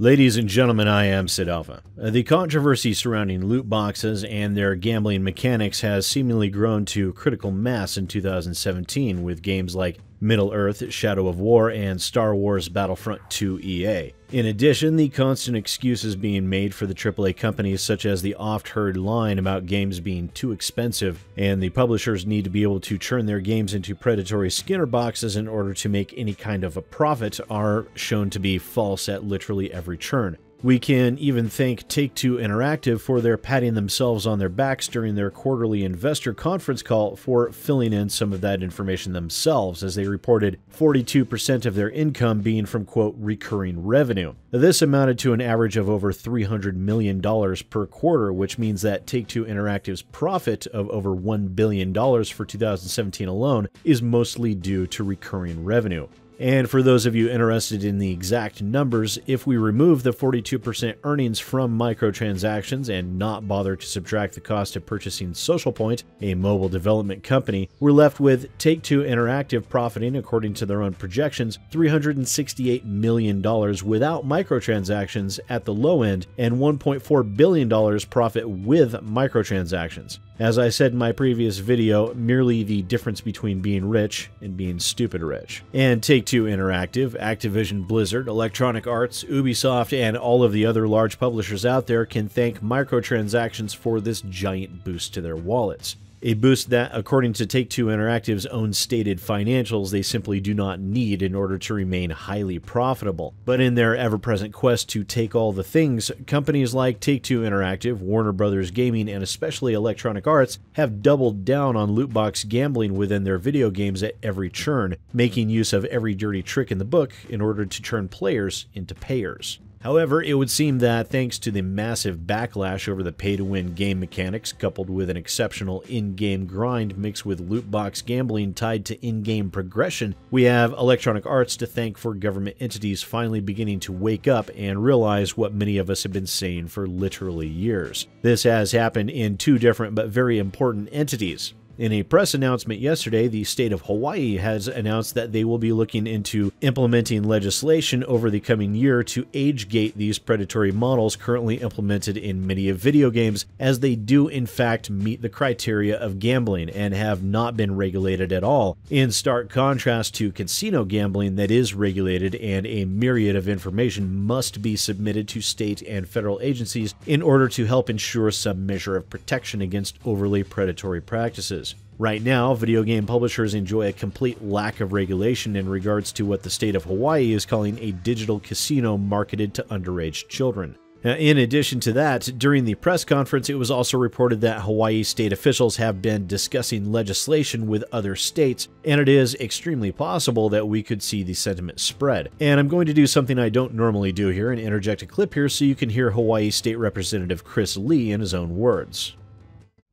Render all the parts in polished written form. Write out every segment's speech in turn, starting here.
Ladies and gentlemen, I am SidAlpha. The controversy surrounding loot boxes and their gambling mechanics has seemingly grown to critical mass in 2017 with games like Middle-earth, Shadow of War, and Star Wars Battlefront 2 EA. In addition, the constant excuses being made for the AAA companies, such as the oft-heard line about games being too expensive, and the publishers need to be able to churn their games into predatory Skinner boxes in order to make any kind of a profit, are shown to be false at literally every turn. We can even thank Take-Two Interactive for their patting themselves on their backs during their quarterly investor conference call for filling in some of that information themselves, as they reported 42% of their income being from, quote, recurring revenue. This amounted to an average of over $300 million per quarter, which means that Take-Two Interactive's profit of over $1 billion for 2017 alone is mostly due to recurring revenue. And for those of you interested in the exact numbers, if we remove the 42% earnings from microtransactions and not bother to subtract the cost of purchasing Social Point, a mobile development company, we're left with Take-Two Interactive profiting, according to their own projections, $368 million without microtransactions at the low end and $1.4 billion profit with microtransactions. As I said in my previous video, merely the difference between being rich and being stupid rich. And Take-Two Interactive, Activision Blizzard, Electronic Arts, Ubisoft, and all of the other large publishers out there can thank microtransactions for this giant boost to their wallets. A boost that, according to Take-Two Interactive's own stated financials, they simply do not need in order to remain highly profitable. But in their ever-present quest to take all the things, companies like Take-Two Interactive, Warner Bros. Gaming, and especially Electronic Arts have doubled down on loot box gambling within their video games at every churn, making use of every dirty trick in the book in order to turn players into payers. However, it would seem that thanks to the massive backlash over the pay-to-win game mechanics, coupled with an exceptional in-game grind mixed with loot box gambling tied to in-game progression, we have Electronic Arts to thank for government entities finally beginning to wake up and realize what many of us have been saying for literally years. This has happened in two different but very important entities. In a press announcement yesterday, the state of Hawaii has announced that they will be looking into implementing legislation over the coming year to age-gate these predatory models currently implemented in many video games, as they do in fact meet the criteria of gambling and have not been regulated at all, in stark contrast to casino gambling that is regulated, and a myriad of information must be submitted to state and federal agencies in order to help ensure some measure of protection against overly predatory practices. Right now, video game publishers enjoy a complete lack of regulation in regards to what the state of Hawaii is calling a digital casino marketed to underage children. Now, in addition to that, during the press conference, it was also reported that Hawaii state officials have been discussing legislation with other states, and it is extremely possible that we could see the sentiment spread. And I'm going to do something I don't normally do here and interject a clip here so you can hear Hawaii State Representative Chris Lee in his own words.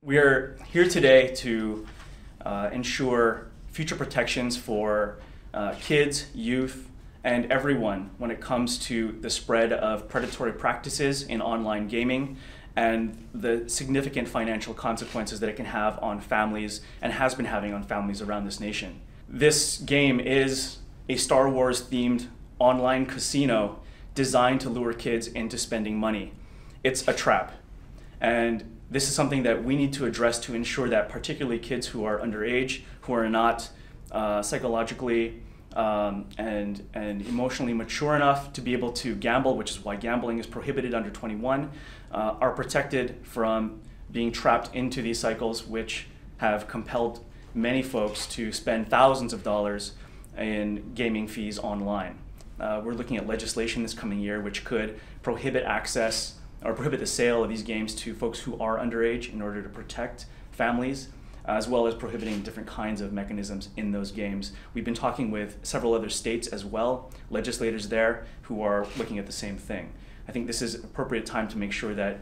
We are here today to ensure future protections for kids, youth, and everyone when it comes to the spread of predatory practices in online gaming and the significant financial consequences that it can have on families and has been having on families around this nation. This game is a Star Wars themed online casino designed to lure kids into spending money. It's a trap. And this is something that we need to address to ensure that particularly kids who are underage, who are not psychologically and emotionally mature enough to be able to gamble, which is why gambling is prohibited under 21, are protected from being trapped into these cycles, which have compelled many folks to spend thousands of dollars in gaming fees online. We're looking at legislation this coming year which could prohibit access or prohibit the sale of these games to folks who are underage in order to protect families, as well as prohibiting different kinds of mechanisms in those games. We've been talking with several other states as well, legislators there who are looking at the same thing. I think this is an appropriate time to make sure that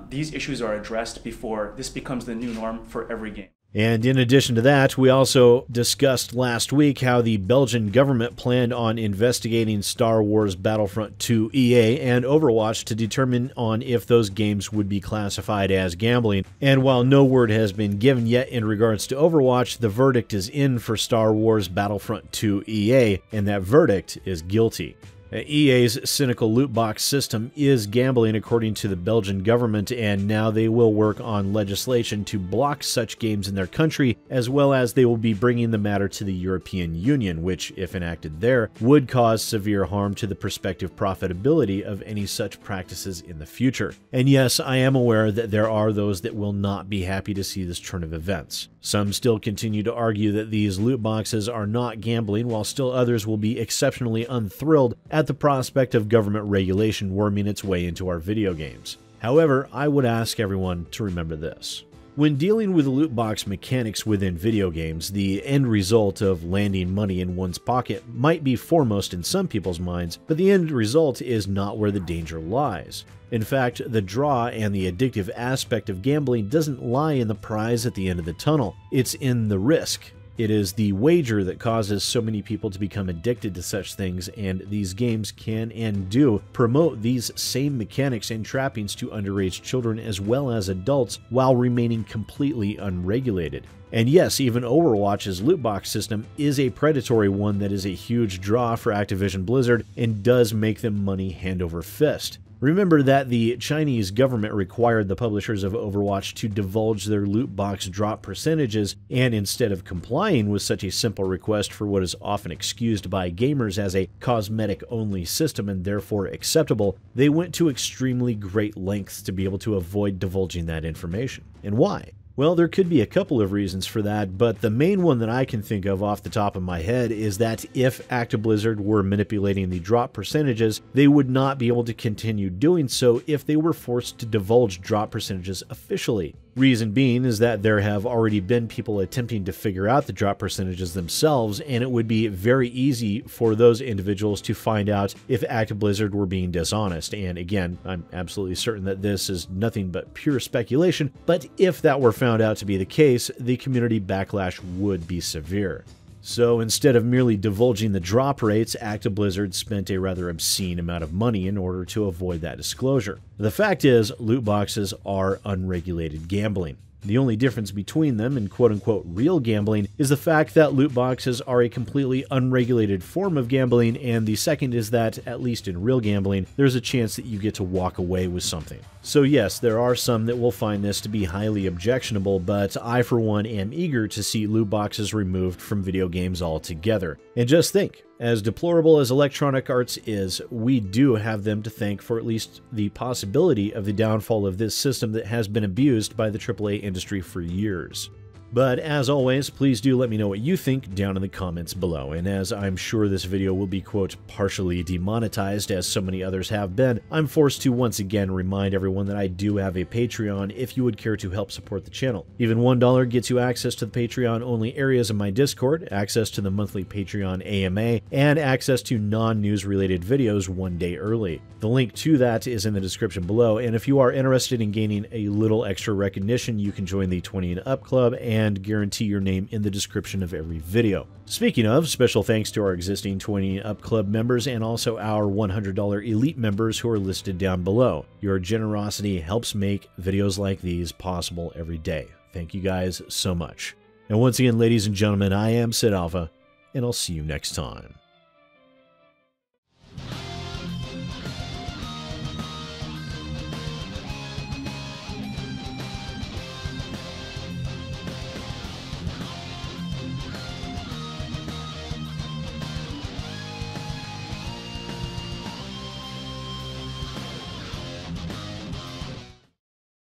these issues are addressed before this becomes the new norm for every game. And in addition to that, we also discussed last week how the Belgian government planned on investigating Star Wars Battlefront 2 EA and Overwatch to determine on if those games would be classified as gambling. And while no word has been given yet in regards to Overwatch, the verdict is in for Star Wars Battlefront 2 EA, and that verdict is guilty. EA's cynical loot box system is gambling according to the Belgian government, and now they will work on legislation to block such games in their country, as well as they will be bringing the matter to the European Union, which, if enacted there, would cause severe harm to the prospective profitability of any such practices in the future. And yes, I am aware that there are those that will not be happy to see this turn of events. Some still continue to argue that these loot boxes are not gambling, while still others will be exceptionally unthrilled at the prospect of government regulation worming its way into our video games. However, I would ask everyone to remember this. When dealing with loot box mechanics within video games, the end result of landing money in one's pocket might be foremost in some people's minds, but the end result is not where the danger lies. In fact, the draw and the addictive aspect of gambling doesn't lie in the prize at the end of the tunnel, it's in the risk. It is the wager that causes so many people to become addicted to such things, and these games can and do promote these same mechanics and trappings to underage children as well as adults while remaining completely unregulated. And yes, even Overwatch's loot box system is a predatory one that is a huge draw for Activision Blizzard and does make them money hand over fist. Remember that the Chinese government required the publishers of Overwatch to divulge their loot box drop percentages, and instead of complying with such a simple request for what is often excused by gamers as a cosmetic-only system and therefore acceptable, they went to extremely great lengths to be able to avoid divulging that information. And why? Well, there could be a couple of reasons for that, but the main one that I can think of off the top of my head is that if Activision Blizzard were manipulating the drop percentages, they would not be able to continue doing so if they were forced to divulge drop percentages officially. Reason being is that there have already been people attempting to figure out the drop percentages themselves, and it would be very easy for those individuals to find out if Activision Blizzard were being dishonest. And again, I'm absolutely certain that this is nothing but pure speculation, but if that were found out to be the case, the community backlash would be severe. So instead of merely divulging the drop rates, Activision Blizzard spent a rather obscene amount of money in order to avoid that disclosure. The fact is, loot boxes are unregulated gambling. The only difference between them and quote-unquote real gambling is the fact that loot boxes are a completely unregulated form of gambling, and the second is that, at least in real gambling, there's a chance that you get to walk away with something. So yes, there are some that will find this to be highly objectionable, but I for one am eager to see loot boxes removed from video games altogether. And just think, as deplorable as Electronic Arts is, we do have them to thank for at least the possibility of the downfall of this system that has been abused by the AAA industry for years. But as always, please do let me know what you think down in the comments below, and as I'm sure this video will be, quote, partially demonetized as so many others have been, I'm forced to once again remind everyone that I do have a Patreon if you would care to help support the channel. Even $1 gets you access to the Patreon-only areas of my Discord, access to the monthly Patreon AMA, and access to non-news related videos one day early. The link to that is in the description below, and if you are interested in gaining a little extra recognition, you can join the 20 and Up Club and guarantee your name in the description of every video. Speaking of, special thanks to our existing 20 and Up Club members and also our $100 Elite members who are listed down below. Your generosity helps make videos like these possible every day. Thank you guys so much. And once again, ladies and gentlemen, I am SidAlpha, and I'll see you next time.